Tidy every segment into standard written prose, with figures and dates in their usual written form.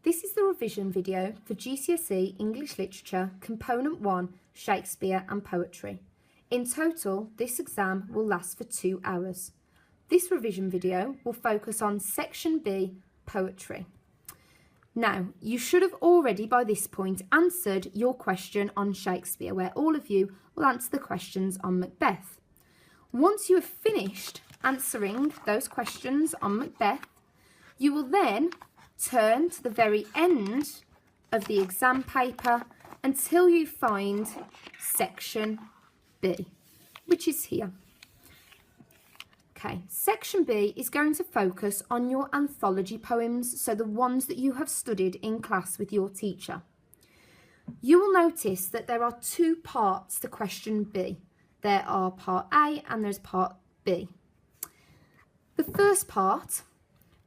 This is the revision video for GCSE English Literature Component 1 Shakespeare and Poetry. In total, this exam will last for 2 hours. This revision video will focus on Section B, Poetry. Now, you should have already by this point answered your question on Shakespeare, where all of you will answer the questions on Macbeth. Once you have finished answering those questions on Macbeth, you will then turn to the very end of the exam paper until you find Section B, which is here. Okay, Section B is going to focus on your anthology poems, so the ones that you have studied in class with your teacher. You will notice that there are 2 parts to question B. There are part A and there's part B. The first part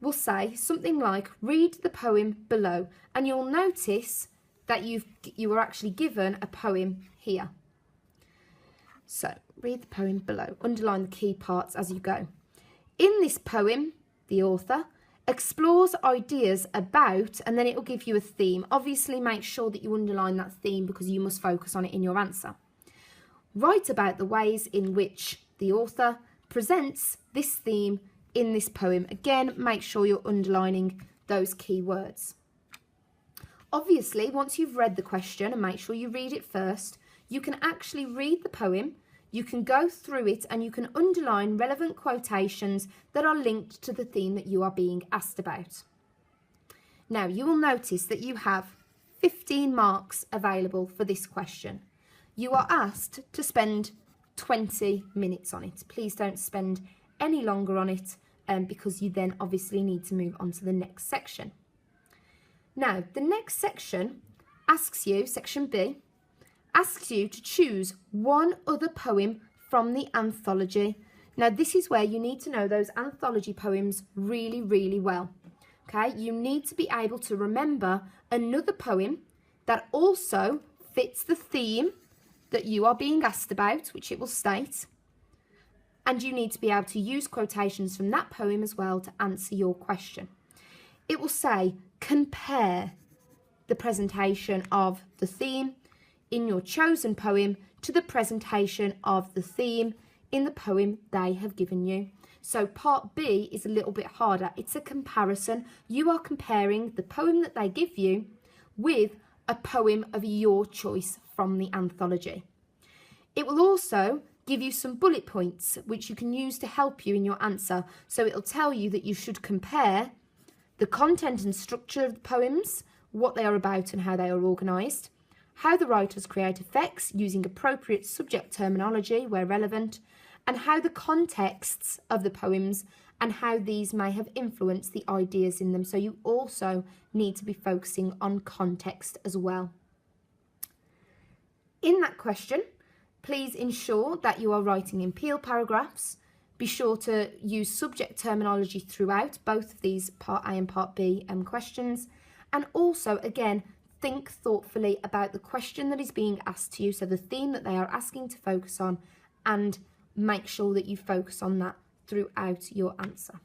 will say something like, read the poem below, and you'll notice that you were actually given a poem here. So, read the poem below, underline the key parts as you go. In this poem, the author explores ideas about, and then it will give you a theme. Obviously, make sure that you underline that theme because you must focus on it in your answer. Write about the ways in which the author presents this theme in this poem. Again, make sure you're underlining those key words. Obviously, once you've read the question, and make sure you read it first, you can actually read the poem, you can go through it, and you can underline relevant quotations that are linked to the theme that you are being asked about. Now, you will notice that you have 15 marks available for this question. You are asked to spend 20 minutes on it. Please don't spend any longer on it because you then obviously need to move on to the next section. Now, the next section asks you, Section B, asks you to choose one other poem from the anthology. Now, this is where you need to know those anthology poems really, really well. Okay, you need to be able to remember another poem that also fits the theme that you are being asked about, which it will state. And you need to be able to use quotations from that poem as well to answer your question. It will say, compare the presentation of the theme in your chosen poem to the presentation of the theme in the poem they have given you. So part B is a little bit harder. It's a comparison. You are comparing the poem that they give you with a poem of your choice from the anthology. It will also give you some bullet points which you can use to help you in your answer. So it'll tell you that you should compare the content and structure of the poems, what they are about and how they are organised, how the writers create effects using appropriate subject terminology where relevant, and how the contexts of the poems and how these may have influenced the ideas in them. So you also need to be focusing on context as well. In that question, please ensure that you are writing in peel paragraphs. Be sure to use subject terminology throughout both of these Part A and Part B questions. And also, again, think thoughtfully about the question that is being asked to you, so the theme that they are asking to focus on, and make sure that you focus on that throughout your answer.